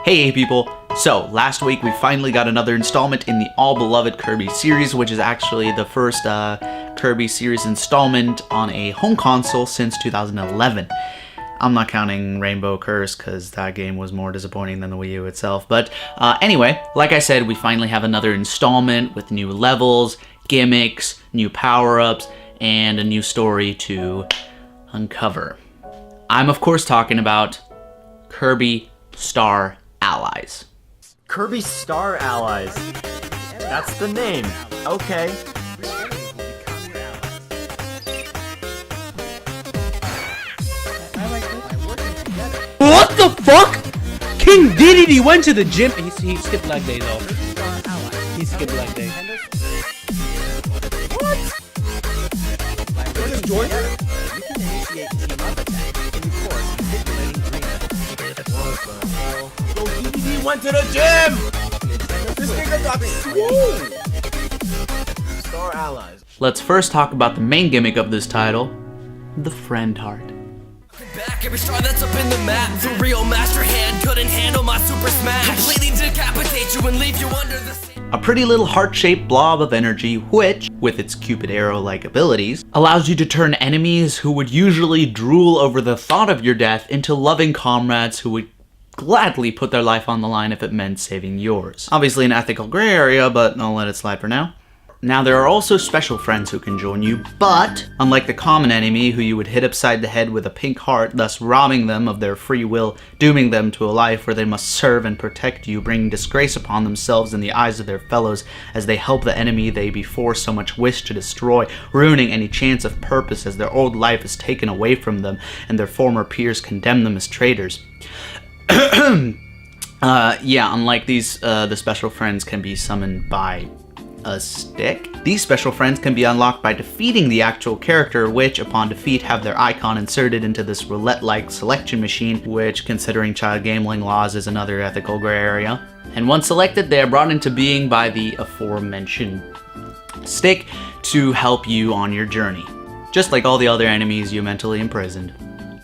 Hey people! So, last week we finally got another installment in the all-beloved Kirby series, which is actually the first Kirby series installment on a home console since 2011. I'm not counting Rainbow Curse, because that game was more disappointing than the Wii U itself. But anyway, like I said, we finally have another installment with new levels, gimmicks, new power-ups, and a new story to uncover. I'm of course talking about Kirby Star Allies. Kirby Star Allies. That's the name. Okay. What the fuck? King Dedede went to the gym. He skipped leg day though. He skipped leg day. What? What is Jordan? You can initiate team up attack in course manipulating green. What the hell? Yo, Dedede went to the gym! This nigga got swole! Star Allies. Let's first talk about the main gimmick of this title, the Friend Heart. Back every star that's up in the map. The real master hand couldn't handle my super smash. Completely decapitate you and leave you under the A pretty little heart-shaped blob of energy which, with its Cupid arrow-like abilities, allows you to turn enemies who would usually drool over the thought of your death into loving comrades who would gladly put their life on the line if it meant saving yours. Obviously an ethical gray area, but I'll let it slide for now. Now there are also special friends who can join you, but unlike the common enemy who you would hit upside the head with a pink heart, thus robbing them of their free will, dooming them to a life where they must serve and protect you, bringing disgrace upon themselves in the eyes of their fellows as they help the enemy they before so much wish to destroy, ruining any chance of purpose as their old life is taken away from them and their former peers condemn them as traitors. Unlike these, the special friends can be summoned by a stick. These special friends can be unlocked by defeating the actual character, which upon defeat have their icon inserted into this roulette-like selection machine, which considering child gambling laws is another ethical gray area. And once selected, they are brought into being by the aforementioned stick to help you on your journey, just like all the other enemies you mentally imprisoned.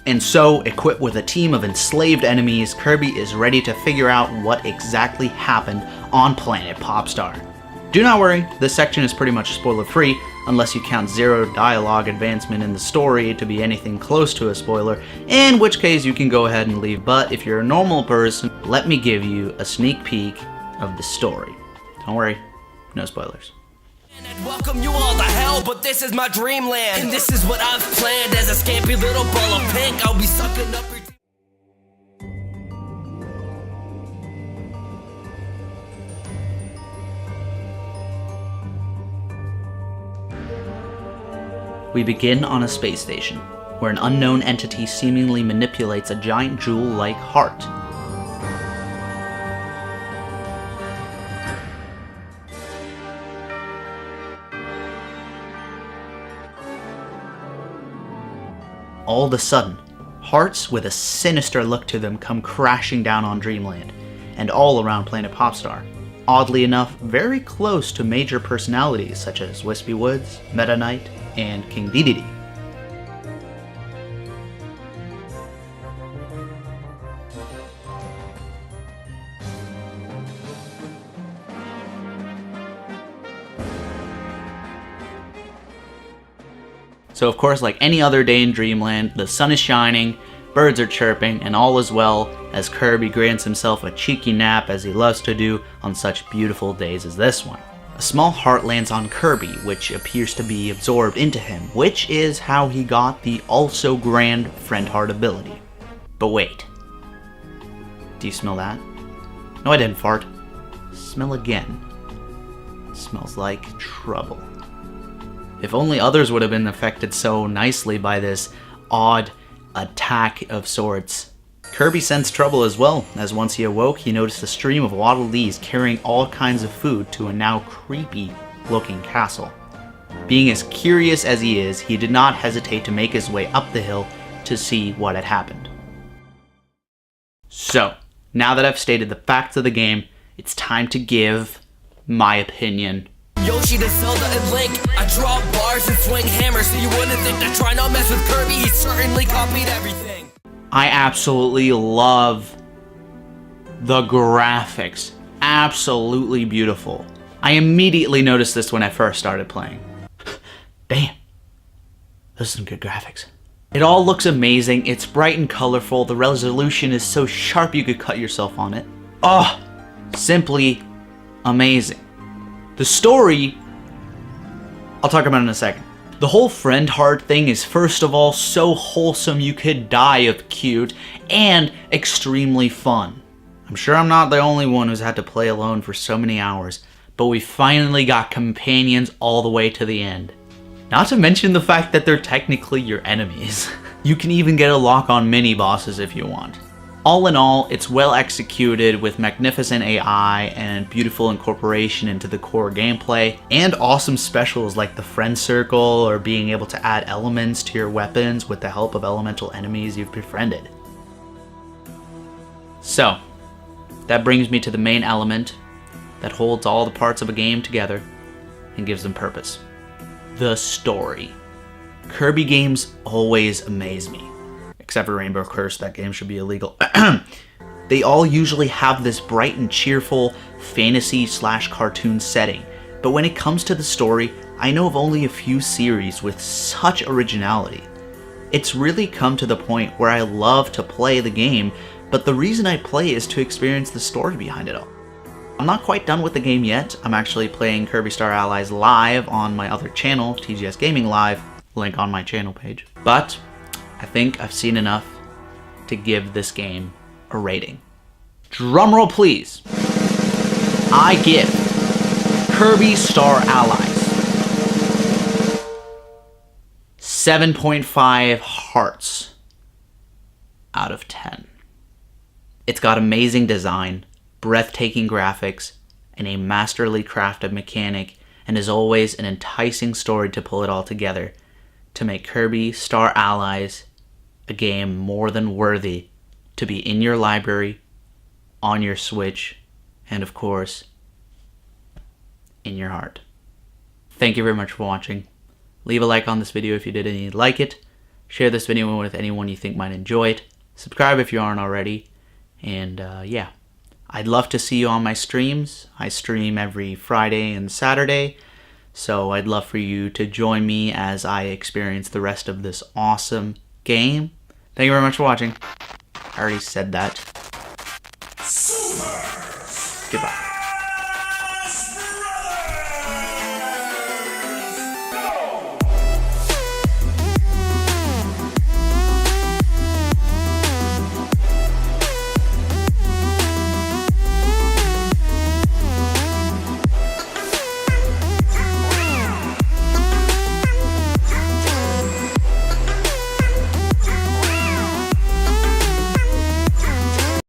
And so, equipped with a team of enslaved enemies, Kirby is ready to figure out what exactly happened on Planet Popstar. Do not worry, this section is pretty much spoiler-free, unless you count zero dialogue advancement in the story to be anything close to a spoiler, in which case you can go ahead and leave, but if you're a normal person, let me give you a sneak peek of the story. Don't worry, no spoilers. I'd welcome you all to hell, but this is my dreamland. And this is what I've planned. As a scampy little ball of pink, I'll be sucking up your... We begin on a space station, where an unknown entity seemingly manipulates a giant jewel-like heart. All of a sudden, hearts with a sinister look to them come crashing down on Dreamland, and all around Planet Popstar. Oddly enough, very close to major personalities such as Wispy Woods, Meta Knight, and King Dedede. So of course, like any other day in Dreamland, the sun is shining, birds are chirping, and all is well as Kirby grants himself a cheeky nap as he loves to do on such beautiful days as this one. A small heart lands on Kirby, which appears to be absorbed into him, which is how he got the also grand Friend Heart ability. But wait. Do you smell that? No, I didn't fart. Smell again. It smells like trouble. If only others would have been affected so nicely by this odd attack of sorts. Kirby sensed trouble as well, as once he awoke, he noticed a stream of Waddle Dees carrying all kinds of food to a now creepy-looking castle. Being as curious as he is, he did not hesitate to make his way up the hill to see what had happened. So, now that I've stated the facts of the game, it's time to give my opinion. Yoshi to Zelda and Link, I draw bars and swing hammers, so you wouldn't think that trying to mess with Kirby, he certainly copied everything. I absolutely love The graphics, absolutely beautiful. I immediately noticed this when I first started playing. Damn, those are some good graphics. It all looks amazing, it's bright and colorful, the resolution is so sharp you could cut yourself on it. Oh, simply amazing. The story, I'll talk about in a second. The whole friend heart thing is first of all so wholesome you could die of cute, and extremely fun. I'm sure I'm not the only one who's had to play alone for so many hours, but we finally got companions all the way to the end. Not to mention the fact that they're technically your enemies. You can even get a lock on mini bosses if you want. All in all, it's well executed with magnificent AI and beautiful incorporation into the core gameplay, and awesome specials like the friend circle or being able to add elements to your weapons with the help of elemental enemies you've befriended. So, that brings me to the main element that holds all the parts of a game together and gives them purpose. The story. Kirby games always amaze me. Except for Rainbow Curse, that game should be illegal. They all usually have this bright and cheerful fantasy/cartoon setting, but when it comes to the story, I know of only a few series with such originality. It's really come to the point where I love to play the game, but the reason I play is to experience the story behind it all. I'm not quite done with the game yet. I'm actually playing Kirby Star Allies live on my other channel, TGS Gaming Live, link on my channel page. But I think I've seen enough to give this game a rating. Drumroll please. I give Kirby Star Allies 7.5 hearts out of 10. It's got amazing design, breathtaking graphics, and a masterly crafted mechanic, and as always an enticing story to pull it all together to make Kirby Star Allies a game more than worthy to be in your library, on your Switch, and of course, in your heart. Thank you very much for watching. Leave a like on this video if you did and you like it. Share this video with anyone you think might enjoy it. Subscribe if you aren't already. And yeah, I'd love to see you on my streams. I stream every Friday and Saturday, so I'd love for you to join me as I experience the rest of this awesome game. Thank you very much for watching. I already said that. Goodbye.